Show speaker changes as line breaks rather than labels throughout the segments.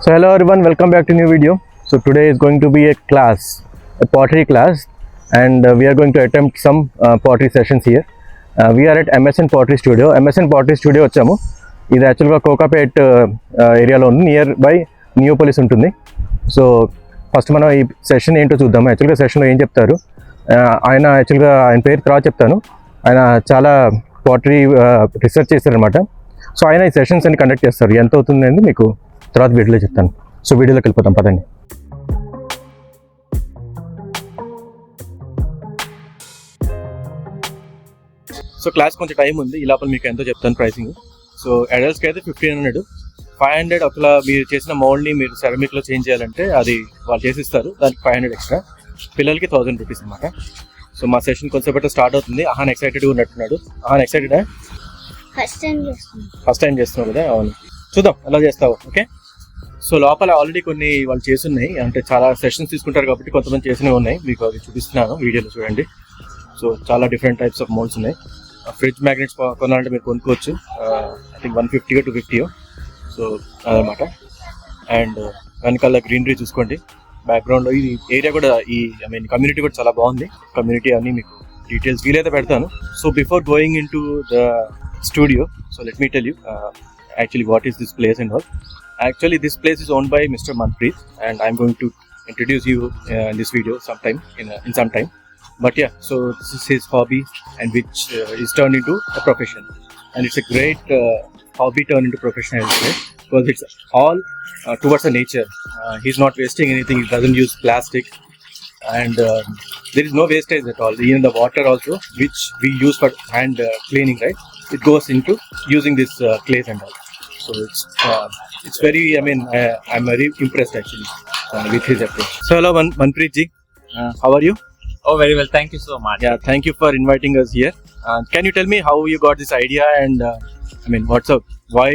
So hello everyone, welcome back to new video. So today is going to be a class, a pottery class, and we are going to attempt some pottery sessions here. We are at MSN Pottery Studio. MSN Pottery Studio వచ్చాము. ఇది యాక్చువల్గా కోకాపేట్ ఏరియాలో ఉంది, near by న్యూపోలిస్ ఉంటుంది. So first మనం ఈ session ఏంటో చూద్దాం. యాక్చువల్గా సెషన్లో ఏం చెప్తారు, ఆయన పేరు తర్వాత చెప్తాను. ఆయన చాలా పాటరీ రీసెర్చ్ చేస్తారనమాట. సో ఆయన ఈ సెషన్స్ అన్ని కండక్ట్ చేస్తారు. ఎంత అవుతుంది అనేది మీకు తర్వాత వీడియోలో చెప్తాను. సో వీడియోలోకి వెళ్ళిపోతాం, పదండి. సో క్లాస్ కొంచెం టైం ఉంది, ఈ లోపల మీకు ఎంతో చెప్తాను ప్రైసింగ్. సో అడల్ట్స్కి అయితే 1500, 500 ఒకలా మీరు చేసిన మౌల్డ్ని మీరు సెరమిక్లో చేంజ్ చేయాలంటే అది వాళ్ళు చేసిస్తారు, దానికి 500 ఎక్స్ట్రా. పిల్లలకి 1000 రూపీస్ అనమాట. సో మా సెషన్ కొంచెంసేపట్లో స్టార్ట్ అవుతుంది. ఆహాన్ ఎక్సైటెడ్గా ఉన్నట్టున్నాడు. ఆహాన్ ఎక్సైటెడా? ఫస్ట్ టైం చేస్తున్నావు కదా? అవును, చూద్దాం ఎలా చేస్తావు. ఓకే. సో లోపల ఆల్రెడీ కొన్ని వాళ్ళు చేస్తున్నాయి, అంటే చాలా సెషన్స్ తీసుకుంటారు కాబట్టి కొంతమంది చేసినవి ఉన్నాయి. మీకు అది చూపిస్తున్నాను, వీడియోలో చూడండి. సో చాలా డిఫరెంట్ టైప్స్ ఆఫ్ మోల్డ్స్ ఉన్నాయి. ఫ్రిడ్జ్ మ్యాగ్నెట్స్ కొనాలంటే మీరు కొనుక్కోవచ్చు. I think 150 to 250. సో అదనమాట. అండ్ వెనకాల గ్రీనరీ చూసుకోండి, బ్యాక్గ్రౌండ్లో ఈ ఏరియా కూడా, కమ్యూనిటీ కూడా చాలా బాగుంది. కమ్యూనిటీ అన్ని మీకు డీటెయిల్స్ వీలైతే పెడతాను. So before going in to the studio, so let me tell you actually what is this place and all. Actually this place is owned by Mr. Manpreet, and I'm going to introduce you in this video sometime in some time. But yeah, so this is his hobby, and which is turned into a profession, and it's a great hobby turned into profession as well, because it's all towards the nature. He's not wasting anything. He doesn't use plastic, and there is no wastage at all. Even the water also, which we use for hand cleaning, right, it goes into using this clays and all. So it's very, I'm very impressed actually with his approach. So hello Manpreet ji, how are you?
Oh, very well, thank you so much.
Yeah, thank you for inviting us here. Can you tell me how you got this idea, and what's up, why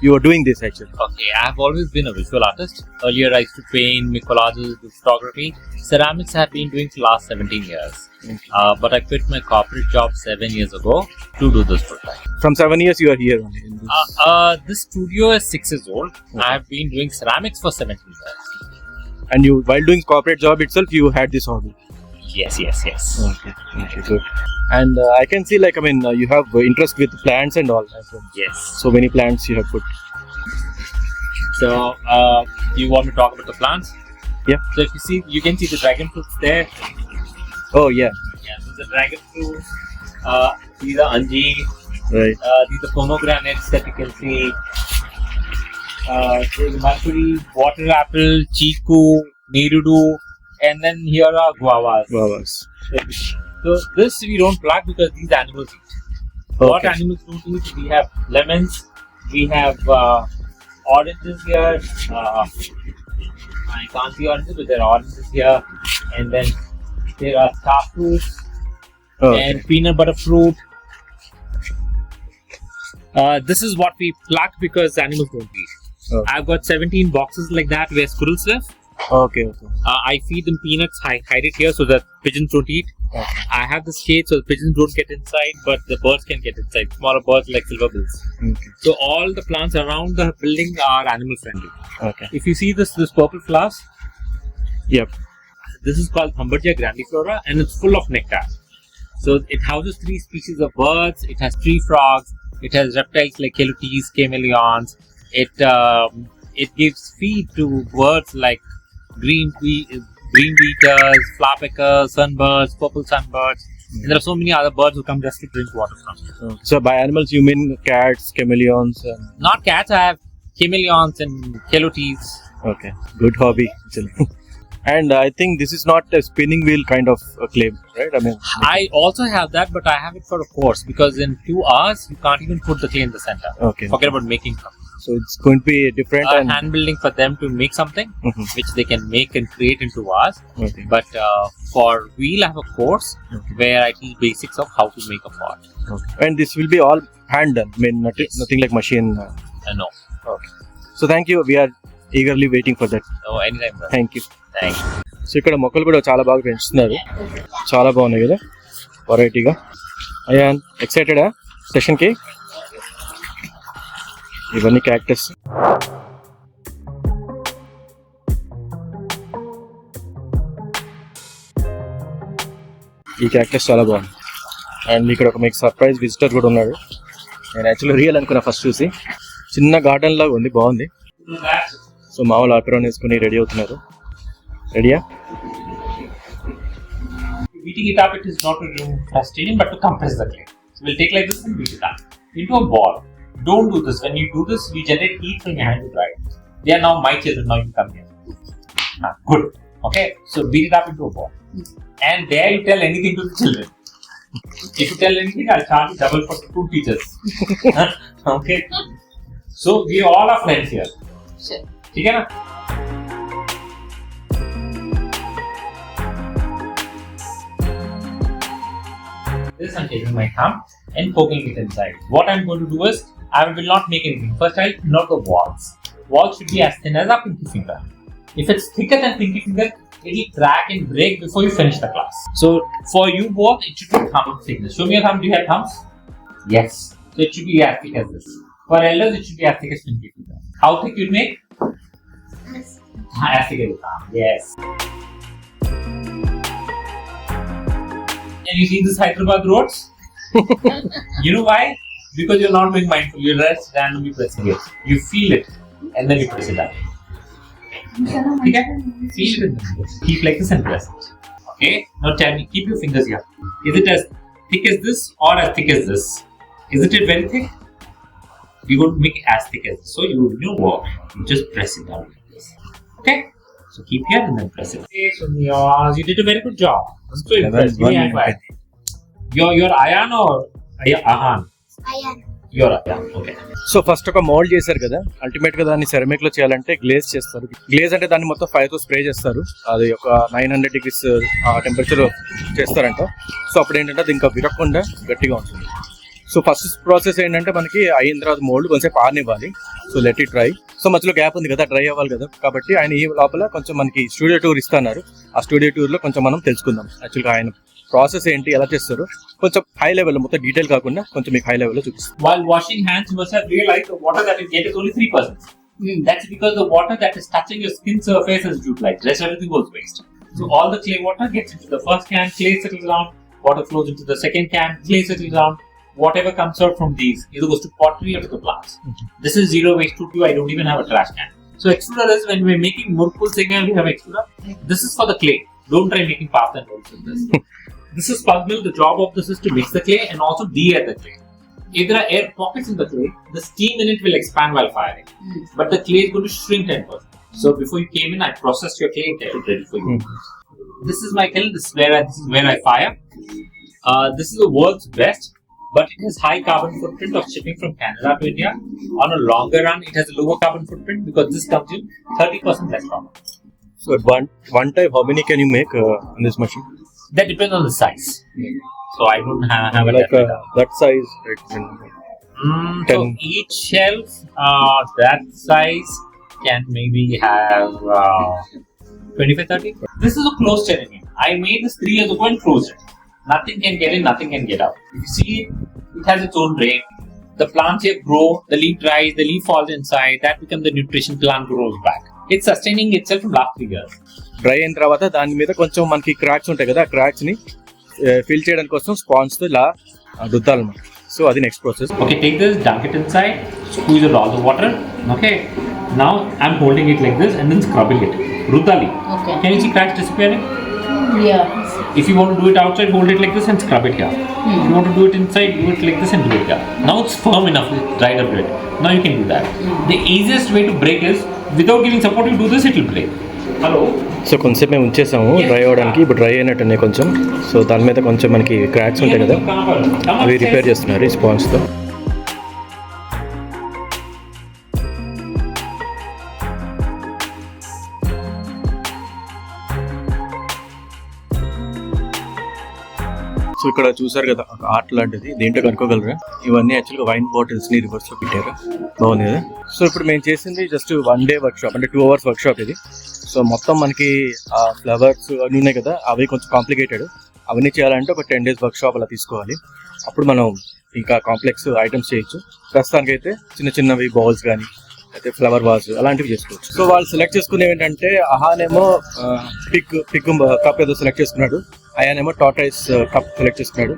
you are doing this actually?
Okay, I have always been a visual artist. Earlier I used to paint, make collages, do photography. Ceramics I have been doing for the last 17 years. Okay. But I quit my corporate job 7 years ago to do this full time.
From 7 years you are here only in this?
This studio is 6 years old. Okay. I have been doing ceramics for 17 years.
And you, while doing corporate job itself, you had this hobby?
Yes.
Okay, good. And I can see you have interest with plants and all as well.
Yes.
So many plants you have put.
So you want me to talk about the plants?
Yeah.
So if you see, you can see the dragon fruits there.
Oh yeah.
Yeah, this is the dragon fruit. These are anjeer.
Right.
These are pomegranates that you can see. There's mulberry, water apple, chiku, nerudu, and then here are guavas. So this we don't pluck because these animals eat. Okay. What animals don't eat? We have lemons, we have oranges here. I can't see oranges, but there are oranges here, and then there are star fruits and peanut butter fruit. This is what we pluck because animals don't eat. Okay. I've got 17 boxes like that where squirrels live.
Okay.
I feed them peanuts, I hide it here so that pigeons don't eat. Okay. I have this shade so the pigeons don't get inside, but the birds can get inside. Smaller birds like silver bills. Okay. So all the plants around the building are animal friendly. Okay. If you see this purple flowers,
yep,
this is called Thumbergia grandiflora, and it's full of nectar. So it houses 3 species of birds. It has tree frogs. It has reptiles like kelutis, chameleons. It gives feed to birds like green beaters, flappickers, sunbirds, purple sunbirds. And there are so many other birds who come just to drink water from it.
So by animals you mean cats, chameleons?
Not cats, I have chameleons and kelutis.
Okay, good hobby. And I think this is not a spinning wheel kind of a claim, right?
I also have that, but I have it for a course because in 2 hours you can't even put the clay in the center. Okay. Forget about making something.
So it's going to be different
hand building for them to make something which they can make and create in 2 hours. Okay. But for wheel I have a course where I teach basics of how to make a pot.
Okay. And this will be all hand done. Nothing like machine.
No.
Okay. So thank you. We are eagerly waiting for that.
Oh, anytime. Sir.
Thank you.
Thank you.
So ఇక్కడ మొక్కలు కూడా చాలా బాగా పెంచుతున్నారు, చాలా బాగున్నాయి కదా, వెరైటీగా. అయ్యా ఎక్సైటెడా సెషన్కి? ఇవన్నీ క్యాక్టస్. ఈ క్యాక్టస్ చాలా బాగుంది. అండ్ ఇక్కడ ఒక మీకు సర్ప్రైజ్ విజిటర్ కూడా ఉన్నాడు. నేను యాక్చువల్లీ రియల్ అనుకున్నా ఫస్ట్ చూసి. చిన్న గార్డెన్ లాగా ఉంది, బాగుంది. సో మామూలు ఆపరాన్ వేసుకుని రెడీ అవుతున్నారు. రెడీయా?
Beating it up, it is not to remove frustrating, but to compress the clay. So we'll take like this and beat it up into a ball. Don't do this. When you do this, we generate heat from your hand to dry. They are now my children. Now you come here. Good. Okay. So beat it up into a ball. And there you tell anything to the children. If you tell anything, I'll charge you double for 2 teachers. Okay. So we all are friends here.
Sure.
ठीक है ना? This I'm taking my thumb and poking it inside. What I'm going to do is, I will not make anything. First I'll note the walls. Walls should be as thin as our pinky finger. If it's thicker than pinky finger, it will crack and break before you finish the class. So for you both, it should be thumb thickness. Show me your thumb. Do you have thumbs? Yes. So it should be as thick as this. For elders, it should be as thick as pinky finger. How thick you make? As thick as your thumb. Yes. And you see this Hyderabad roads? You know why? Because you're not being mindful. You're just randomly pressing it. You feel it and then you press it up. Okay? Feel it and then keep like this and press it. Okay? Now tell me, keep your fingers here. Is it as thick as this or as thick as this? Isn't it very thick? We're going to make it as thick as this. So you know what? You just press it down like this. Okay? So keep here and then press it. Okay, so you did a very good job. I'm so impressed. Give me a high five. You're Ayan or Ahan?
Ayan.
You're Ayan. Okay.
So first ఒక mould చేశారు కదా, ultimate గా దాన్ని ceramic లో చేయాలంటే glaze చేస్తారు. Glaze అంటే దాన్ని మొత్తం 5 తో స్ప్రే చేస్తారు. అది ఒక 900 degrees టెంపరేచర్ చేస్తారంట. సో అప్పుడు ఏంటంటే అది ఇంకా విరగకుండా గట్టిగా ఉంటుంది. సో ఫస్ట్ ప్రాసెస్ ఏంటంటే మనకి అయిన తర్వాత మోల్డ్ కొంచెం ఆరనివ్వాలి. So let it dry. So మధ్యలో గ్యాప్ ఉంది కదా, డ్రై అవ్వాలి కదా. కాబట్టి ఆయన ఈ లోపల కొంచెం మనకి స్టూడియో టూర్ ఇస్తున్నారు. ఆ స్టూడియో టూర్ లో కొంచెం మనం తెలుసుకుందాం యాక్చువల్గా ఆయన ప్రాసెస్ ఏంటి, ఎలా చేస్తారు. కొంచెం హై లెవెల్, మొత్తం డీటెయిల్ కాకుండా కొంచెం మీకు హై లెవెల్ లో చూపిస్తాం.
While washing hands, you must have realized the water that you get is only 3%. That's because the water that is touching your skin surface is utilized. Rest everything goes waste. So all the clay water gets into the first can, clay settles down. Water flows into the second can, clay settles down. Whatever comes out from these either goes to pottery or to the plants. This is zero waste to you. I don't even have a trash can. So extruder is when we're making murkul singer, we have extruder. This is for the clay. Don't try making pasta and rolls with this. This is pulp mill. The job of this is to mix the clay and also de-air the clay. If there are air pockets in the clay, the steam in it will expand while firing. But the clay is going to shrink 10%. So before you came in, I processed your clay and kept it ready for you. This is my kiln. This is where I fire. This is the world's best, but it has high carbon footprint of shipping from Canada to India. On a longer run, it has a lower carbon footprint because this comes in 30% less carbon.
So at one time, how many can you make on this machine?
That depends on the size. So I don't have
like that size. Right?
So each shelf that size can maybe have 25-30. This is a closed chain. I made this 3 years ago and closed it. Nothing can get in, nothing can get out. If you see it has its own drain. The plants here grow, the leaf dries, the leaf falls inside, that becomes the nutrition, plant grows back. It's sustaining itself from last 3 years.
Dry అయిన తర్వాత దాని మీద కొంచెం మనకి cracks ఉంటాయి కదా, ఆ cracks ని ఫిల్ చేయడానికి కోసం స్పాంజ్ తో ఇలా రుద్దాలన్నమాట. సో అది next process.
Okay, take this, dunk it inside, squeeze out all the water. Okay, now I'm holding it like this and then scrubbing it. Ruddali.
Okay.
Can you see cracks disappearing?
Yeah.
If you want to do it outside, hold it like this and scrub it here. If you want to do it inside, do it like this and do it here. Now it's firm enough, it's dried up bit. Now you can do that. The easiest way to break is, without giving support, you do this, it will break. Hello?
So కొంచెం మేము ఉంచేసాము dry అవ్వడానికి. ఇప్పుడు dry అయినట్టున్నాయి కొంచెం. So దాని మీద కొంచెం మనకి cracks ఉంటాయి కదా, అవి రిపేర్ చేస్తున్నారు ఈ స్పాంజ్తో. సో ఇక్కడ చూసారు కదా ఒక ఆర్ట్ లాంటిది, దేంట్లో కనుక్కోగలరా. ఇవన్నీ యాక్చువల్గా వైన్ బాటిల్స్ ని రివర్స్ లో పెట్టారు, బాగుంది కదా. సో ఇప్పుడు మేము చేసింది జస్ట్ 1 day వర్క్షాప్, అంటే 2 hours వర్క్షాప్ ఇది. సో మొత్తం మనకి ఆ ఫ్లవర్స్ అన్నీ ఉన్నాయి కదా, అవి కొంచెం కాంప్లికేటెడ్. అవన్నీ చేయాలంటే ఒక 10 days వర్క్షాప్ అలా తీసుకోవాలి. అప్పుడు మనం ఇంకా కాంప్లెక్స్ ఐటమ్స్ చేయొచ్చు. ప్రస్తుతానికైతే చిన్న చిన్నవి బౌల్స్ కానీ అయితే ఫ్లవర్ వాజ్ అలాంటివి చేసుకోవచ్చు. సో వాళ్ళు సెలెక్ట్ చేసుకునేవి ఏంటంటే, అహానేమో పిగ్ కప్ ఏదో సెలెక్ట్ చేసుకున్నాడు. అయానేమో టార్టాయిస్ కప్ సెలెక్ట్ చేసుకున్నాడు.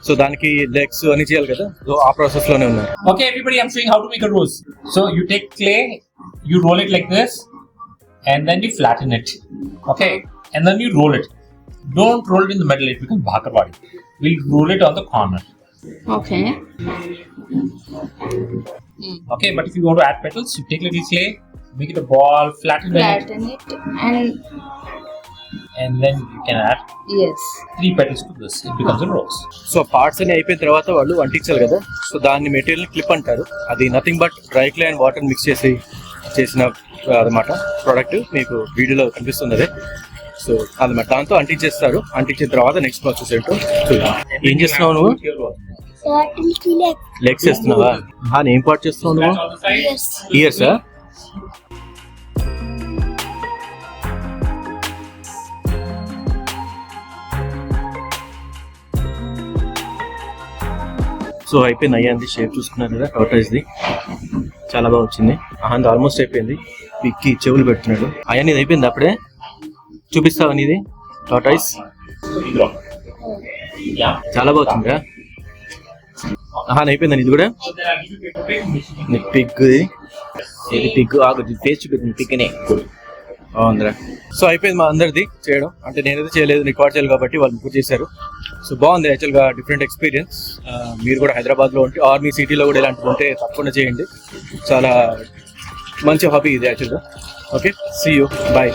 సో దానికి లెగ్స్ అన్ని చేయాలి కదా, సో ఆ ప్రాసెస్ లోనే ఉన్నారు.
Okay, everybody, I'm showing how to make a rose. So you take clay, you roll it like this, and then you flatten it. Okay, and then you roll it. Don't roll it in the middle; it becomes bhakarwadi. We'll roll it on the corner.
Okay.
Okay, but if you want to add petals, you take little clay, make it a ball, flatten it, and then you can add
Yes.
3 petals to this. It becomes a rose.
So parts అన్ని అయిపోయిన తర్వాత వాళ్ళు అంటించాలి కదా, so దాన్ని material clip అంటారు. అది nothing but dry clay and water mix చేసి చేసిన అన్నమాట ప్రోడక్ట్. మీకు వీడియోలో కనిపిస్తుంది అదే. సో అదన్నమాట, దాంతో అంటించేస్తారు. అంటించిన తర్వాత నెక్స్ట్ ప్రాసెస్ ఏంటో చూద్దాం. ఏం చేస్తున్నావు నువ్వు? లెగ్స్ చేస్తున్నావా? ఏం పార్ట్ చేస్తున్నావు నువ్వు? ఇయర్సా? సో అయిపోయింది, అయ్యింది. షేప్ చూసుకున్నారు కదా టార్టాయిస్ది, చాలా బాగా వచ్చింది. అహాన్ ఆల్మోస్ట్ అయిపోయింది. పిక్కి చెవులు పెడుతున్నాడు. అయ్యా నీది అయిపోయింది, అప్పుడే చూపిస్తావా నీది టార్టాయిస్? చాలా బాగా వచ్చిందిరా. అహాన్ అయిపోయిందా నీది కూడా? పిగ్ ఇది పిగ్ ఆగు, ఫేస్ చూపిస్తుంది పిక్నే. బాగుందిరా. సో అయిపోయింది మా అందరిది చేయడం. అంటే నేనైతే చేయలేదు, రికార్డ్ చేయాలి కాబట్టి వాళ్ళు బుక్ చేశారు. సో బాగుంది యాక్చువల్గా, డిఫరెంట్ ఎక్స్పీరియన్స్. మీరు కూడా హైదరాబాద్లో ఉంటే ఆర్ మీ సిటీలో కూడా ఇలాంటివి ఉంటే తప్పకుండా చేయండి. చాలా మంచి హాబీ ఇది యాక్చువల్గా. Okay, see you, bye.